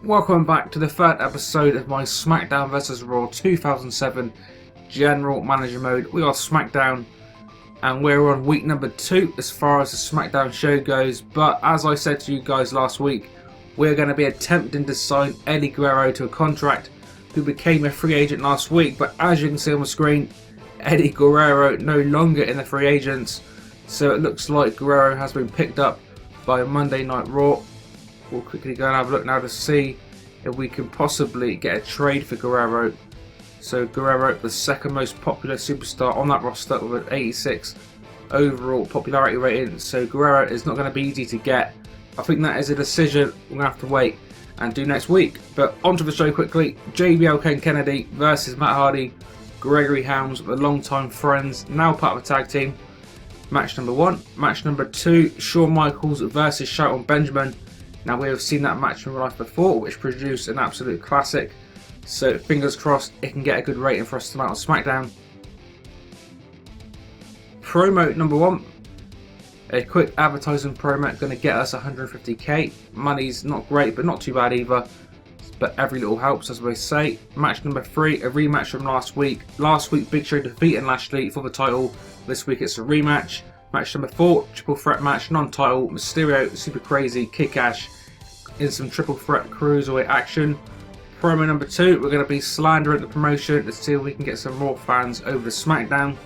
Welcome back to the third episode of my Smackdown vs Raw 2007 General Manager Mode. We are Smackdown and we're on week number 2 as far as the Smackdown show goes. But as I said to you guys last week, we're going to be attempting to sign Eddie Guerrero to a contract, who became a free agent last week. But as you can see on the screen, Eddie Guerrero no longer in the free agents. So it looks like Guerrero has been picked up by Monday Night Raw. We'll quickly go and have a look now to see if we can possibly get a trade for Guerrero. So Guerrero, the second most popular superstar on that roster with an 86 overall popularity rating. So Guerrero is not going to be easy to get. I think that is a decision we're going to have to wait and do next week. But onto the show quickly. JBL Ken Kennedy versus Matt Hardy, Gregory Helms, the longtime friends, now part of the tag team. Match number 1. Match number 2, Shawn Michaels versus Shelton Benjamin. Now, we have seen that match in real life before, which produced an absolute classic. So, fingers crossed it can get a good rating for us tonight on SmackDown. Promo number 1. A quick advertising promo going to get us 150k. Money's not great, but not too bad either. But every little helps, as we say. Match number 3, a rematch from last week. Last week, Big Show defeated Lashley for the title. This week, it's a rematch. Match number 4, triple threat match, non-title, Mysterio, Super Crazy, Kick-Ash in some triple threat cruiserweight action. Promo number 2, we're going to be slandering the promotion to see if we can get some more fans over to SmackDown.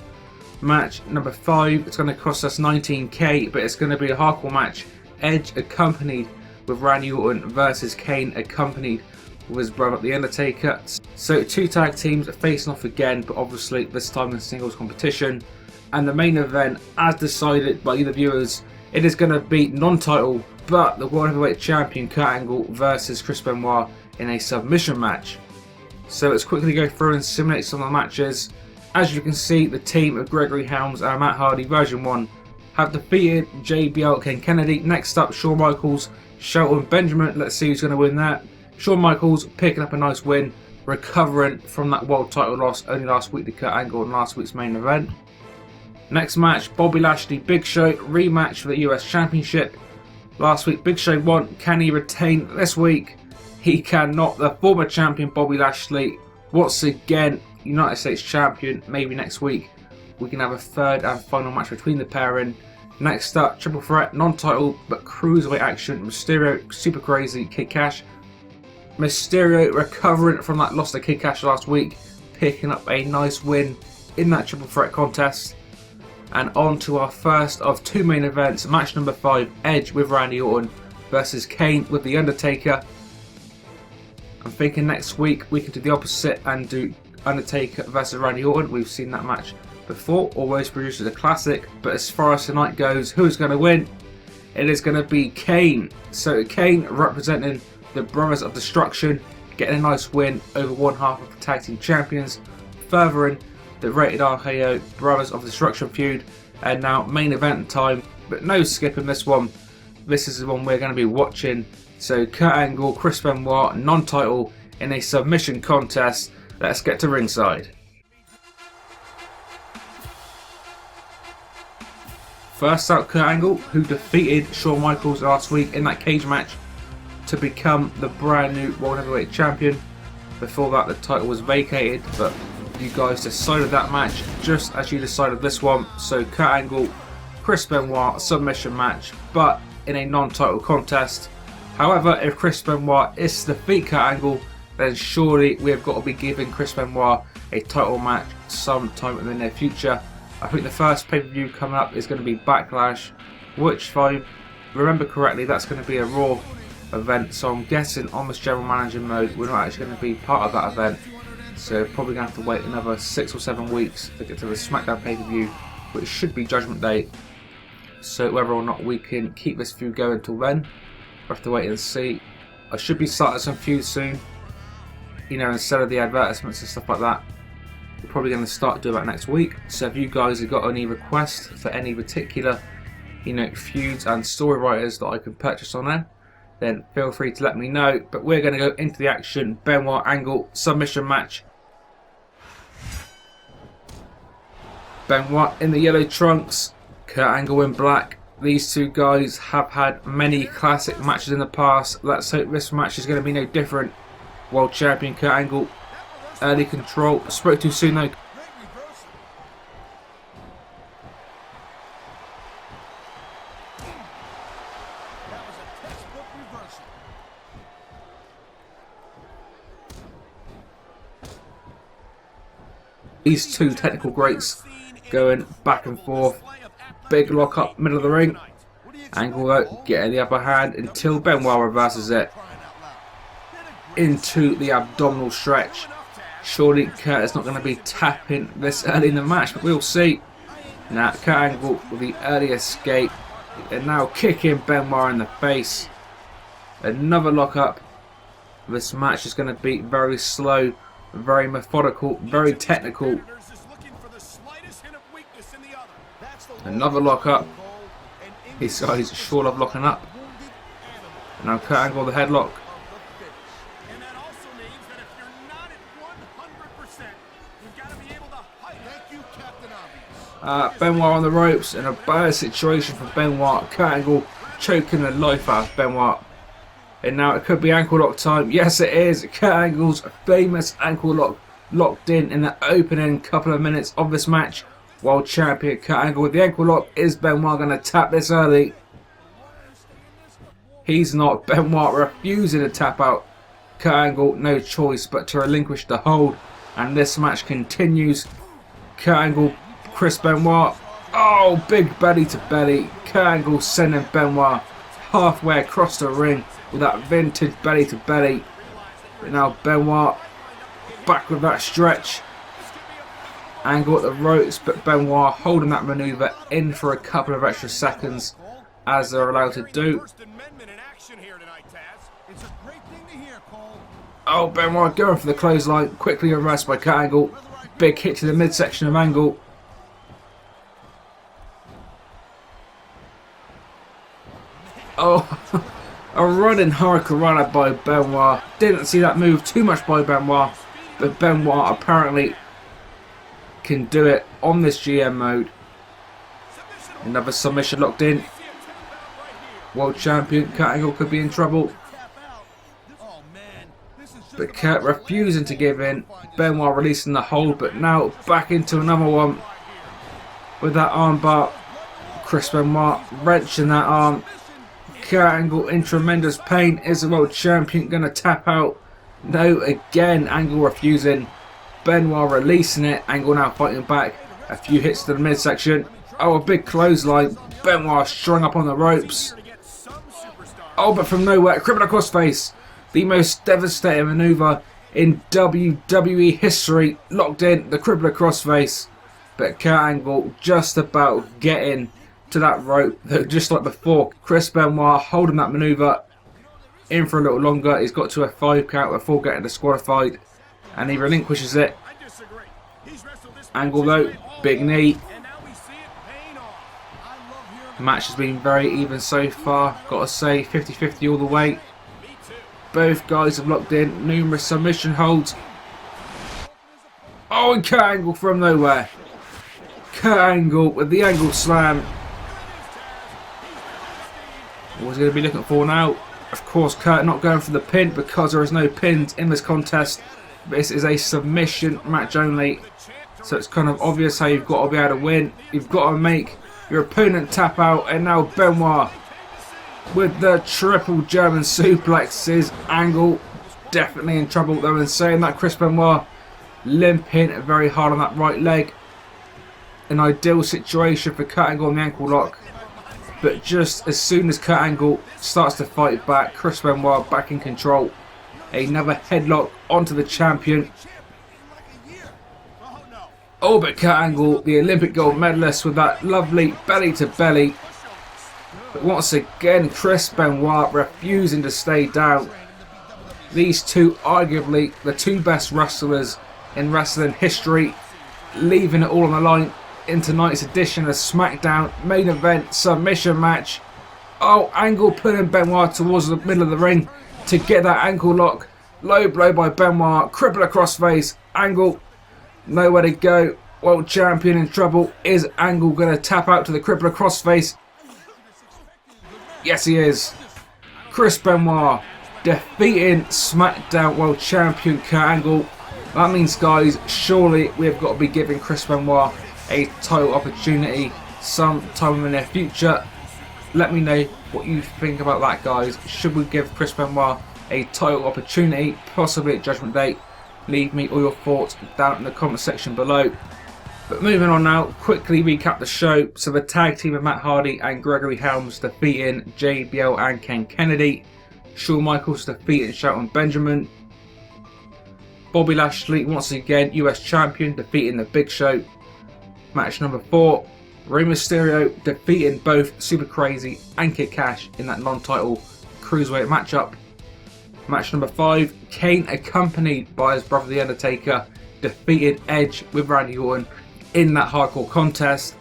Match number 5, it's going to cost us 19k, but it's going to be a hardcore match. Edge accompanied with Randy Orton versus Kane accompanied with his brother The Undertaker. So 2 tag teams are facing off again, but obviously this time in singles competition. And the main event, as decided by the viewers, it is going to be non-title, but the World Heavyweight Champion Kurt Angle versus Chris Benoit in a submission match. So let's quickly go through and simulate some of the matches. As you can see, the team of Gregory Helms and Matt Hardy version 1 have defeated JBL Ken Kennedy. Next up, Shawn Michaels, Shelton Benjamin. Let's see who's going to win that. Shawn Michaels picking up a nice win, recovering from that world title loss only last week to Kurt Angle in last week's main event. Next match, Bobby Lashley, Big Show, rematch for the US Championship. Last week, Big Show won. Can he retain this week? He cannot. The former champion, Bobby Lashley, once again, United States Champion. Maybe next week we can have a third and final match between the pairing. Next up, triple threat, non-title, but cruiserweight action. Mysterio, Super Crazy, Kick-Ash. Mysterio recovering from that loss to Kick-Ash last week, picking up a nice win in that triple threat contest. And on to our first of 2 main events, match number 5, Edge with Randy Orton versus Kane with The Undertaker. I'm thinking next week we can do the opposite and do Undertaker versus Randy Orton. We've seen that match before, always produced as a classic. But as far as tonight goes, who's going to win? It is going to be Kane. So Kane representing the Brothers of Destruction, getting a nice win over one half of the tag team champions, furthering the Rated RKO Brothers of Destruction feud. And now main event time, but no skipping this one. This is the one we're going to be watching. So Kurt Angle, Chris Benoit, non-title in a submission contest. Let's get to ringside. First out, Kurt Angle, who defeated Shawn Michaels last week in that cage match to become the brand new World Heavyweight Champion. Before that, the title was vacated, but you guys decided that match just as you decided this one. So Kurt Angle, Chris Benoit submission match, but in a non-title contest. However, if Chris Benoit is to defeat Kurt Angle, then surely we have got to be giving Chris Benoit a title match sometime in the near future. I think the first pay-per-view coming up is going to be Backlash, which if I remember correctly, that's going to be a Raw event. So I'm guessing on this general manager mode, we're not actually going to be part of that event. So probably going to have to wait another 6 or 7 weeks to get to the SmackDown pay-per-view, which should be Judgment Day. So whether or not we can keep this feud going until then, we'll have to wait and see. I should be starting some feuds soon, you know, instead of the advertisements and stuff like that. We're probably going to start doing that next week. So if you guys have got any requests for any particular, you know, feuds and story writers that I can purchase on there, then feel free to let me know. But we're going to go into the action. Benoit Angle submission match. Benoit in the yellow trunks, Kurt Angle in black. These two guys have had many classic matches in the past. Let's hope this match is going to be no different. World Champion Kurt Angle, early control. Spoke too soon though. These two technical greats going back and forth. Big lock up, middle of the ring. Angle though, getting the upper hand until Benoit reverses it into the abdominal stretch. Surely Kurt is not going to be tapping this early in the match, but we'll see. Now Kurt Angle with the early escape, and now kicking Benoit in the face. Another lock up. This match is going to be very slow, very methodical, very technical. Another lock up. These guys sure love locking up. Now Kurt Angle the headlock. Benoit on the ropes, and a bad situation for Benoit. Kurt Angle choking the life out of Benoit. And now it could be ankle lock time. Yes it is. Kurt Angle's famous ankle lock locked in the opening couple of minutes of this match. World Champion Kurt Angle with the ankle lock. Is Benoit going to tap this early? He's not. Benoit refusing to tap out. Kurt Angle no choice but to relinquish the hold. And this match continues. Kurt Angle, Chris Benoit. Oh, big belly to belly. Kurt Angle sending Benoit halfway across the ring with that vintage belly to belly. But now Benoit back with that stretch. Angle at the ropes, but Benoit holding that maneuver in for a couple of extra seconds, as they're allowed to do. Oh, Benoit going for the clothesline, quickly reversed by Kurt Angle. Big hit to the midsection of Angle. Oh, a running hurricanrana by Benoit. Didn't see that move too much by Benoit, but Benoit apparently can do it on this GM mode. Another submission locked in. World Champion Kurt Angle could be in trouble, but Kurt refusing to give in. Benoit releasing the hold, but now back into another one with that armbar. Chris Benoit wrenching that arm. Kurt Angle in tremendous pain. Is the World Champion going to tap out? No, again Angle refusing. Benoit releasing it. Angle now fighting back. A few hits to the midsection. Oh, a big clothesline. Benoit strung up on the ropes. Oh, but from nowhere, Crippler Crossface. The most devastating maneuver in WWE history. Locked in, the Crippler Crossface. But Kurt Angle just about getting to that rope. Just like before, Chris Benoit holding that maneuver in for a little longer. He's got to a 5 count before getting disqualified. And he relinquishes it. Angle though, big knee. The match has been very even so far. Got to say, 50-50 all the way. Both guys have locked in numerous submission holds. Oh, and Kurt Angle from nowhere. Kurt Angle with the angle slam. What's he going to be looking for now? Of course, Kurt not going for the pin because there is no pins in this contest. This is a submission match only, so it's kind of obvious how you've got to be able to win. You've got to make your opponent tap out, and now Benoit with the triple German suplexes. Angle definitely in trouble though in saying that. Chris Benoit limping very hard on that right leg. An ideal situation for Kurt Angle on the ankle lock. But just as soon as Kurt Angle starts to fight back, Chris Benoit back in control. Another headlock onto the champion. Oh, but Kurt Angle, the Olympic gold medalist, with that lovely belly to belly. But once again, Chris Benoit refusing to stay down. These two, arguably the two best wrestlers in wrestling history, leaving it all on the line in tonight's edition of Smackdown main event submission match. Oh, Angle pulling Benoit towards the middle of the ring to get that ankle lock. Low blow by Benoit. Crippler crossface. Angle nowhere to go. World champion in trouble. Is Angle going to tap out to the Crippler crossface? Yes, he is. Chris Benoit defeating SmackDown World Champion Kurt Angle. That means, guys, surely we've got to be giving Chris Benoit a title opportunity sometime in the near future. Let me know what you think about that, guys. Should we give Chris Benoit a title opportunity, possibly at Judgment Day? Leave me all your thoughts down in the comment section below. But moving on now, quickly recap the show. So the tag team of Matt Hardy and Gregory Helms defeating JBL and Ken Kennedy. Shawn Michaels defeating Shelton Benjamin. Bobby Lashley, once again US Champion, defeating the Big Show. Match number 4, Rey Mysterio defeating both Super Crazy and Kid Cash in that non-title Cruiserweight matchup. Match number 5, Kane, accompanied by his brother The Undertaker, defeated Edge with Randy Orton in that hardcore contest.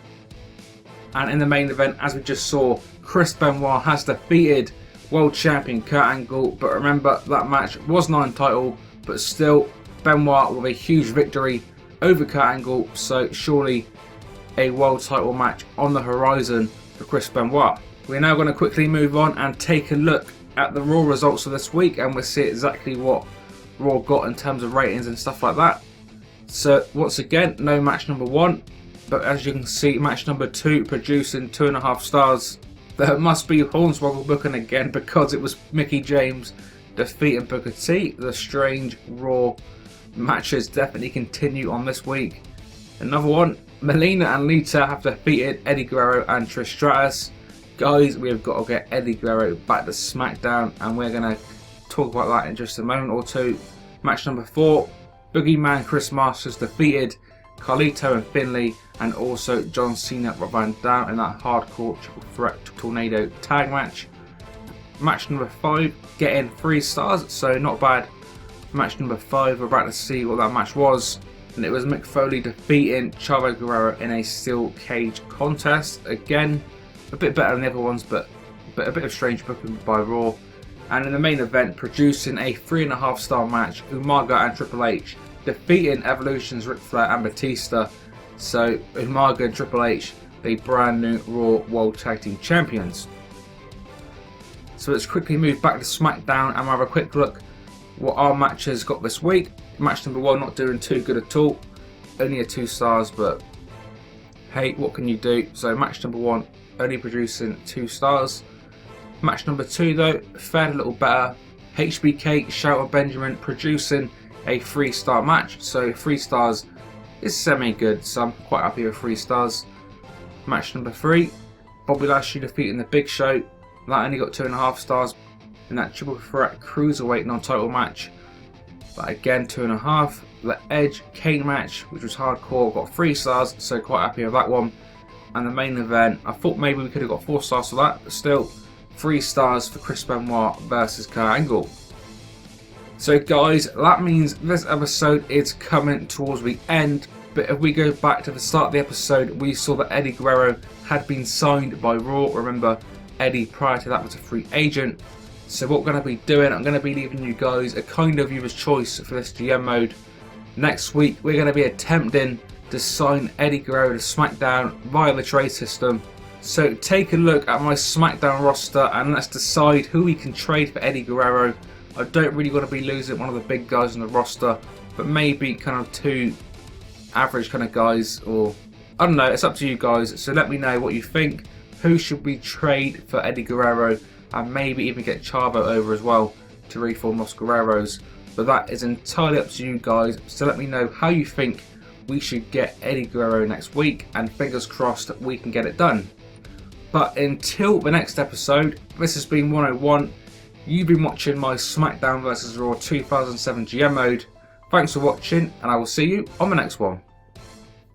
And in the main event, as we just saw, Chris Benoit has defeated World Champion Kurt Angle. But remember, that match was non-title, but still Benoit with a huge victory over Kurt Angle. So surely a world title match on the horizon for Chris Benoit. We're now going to quickly move on and take a look at the Raw results of this week, and we'll see exactly what Raw got in terms of ratings and stuff like that. So once again, no match number 1, but as you can see, match number 2 producing 2.5 stars. There must be Hornswoggle booking again, because it was Mickie James defeating Booker T. The strange Raw matches definitely continue on this week. Another one, Melina and Lita have defeated Eddie Guerrero and Trish Stratus. Guys, we have got to get Eddie Guerrero back to SmackDown, and we're going to talk about that in just a moment or two. Match number 4, Boogeyman Chris Masters defeated Carlito and Finlay, and also John Cena Van Dam in that hardcore triple threat tornado tag match. Match number 5, getting 3 stars, so not bad. Match number 5, we're about to see what that match was, and it was Mick Foley defeating Chavo Guerrero in a steel cage contest. Again, a bit better than the other ones, but a bit of strange booking by Raw. And in the main event, producing a 3.5 star match, Umaga and Triple H defeating Evolution's Ric Flair and Batista. So Umaga and Triple H, the brand new Raw World Tag Team Champions. So let's quickly move back to SmackDown and have a quick look what our matches got this week. Match number 1 not doing too good at all, only a 2 stars, but hey, what can you do? So match number 1 only producing 2 stars. Match number 2 though, fared a little better. HBK, Shelton Benjamin producing a 3-star match, so 3 stars is semi-good, so I'm quite happy with 3 stars. Match number 3, Bobby Lashley defeating the Big Show. That only got 2.5 stars in that triple threat cruiserweight non-title match. But again, 2.5. The Edge Kane match, which was hardcore, got 3 stars, so quite happy with that one. And the main event, I thought maybe we could have got 4 stars for that, but still 3 stars for Chris Benoit versus Kurt Angle. So guys, that means this episode is coming towards the end. But if we go back to the start of the episode, we saw that Eddie Guerrero had been signed by Raw. Remember, Eddie prior to that was a free agent. So what we're going to be doing, I'm going to be leaving you guys a kind of viewer's choice for this GM mode. Next week, we're going to be attempting to sign Eddie Guerrero to SmackDown via the trade system. So take a look at my SmackDown roster and let's decide who we can trade for Eddie Guerrero. I don't really want to be losing one of the big guys on the roster, but maybe kind of 2 average kind of guys, or I don't know, it's up to you guys. So let me know what you think. Who should we trade for Eddie Guerrero, and maybe even get Chavo over as well to reform Los Guerreros. But that is entirely up to you guys, so let me know how you think we should get Eddie Guerrero next week, and fingers crossed that we can get it done. But until the next episode, this has been 101. You've been watching my SmackDown vs Raw 2007 GM mode. Thanks for watching, and I will see you on the next one.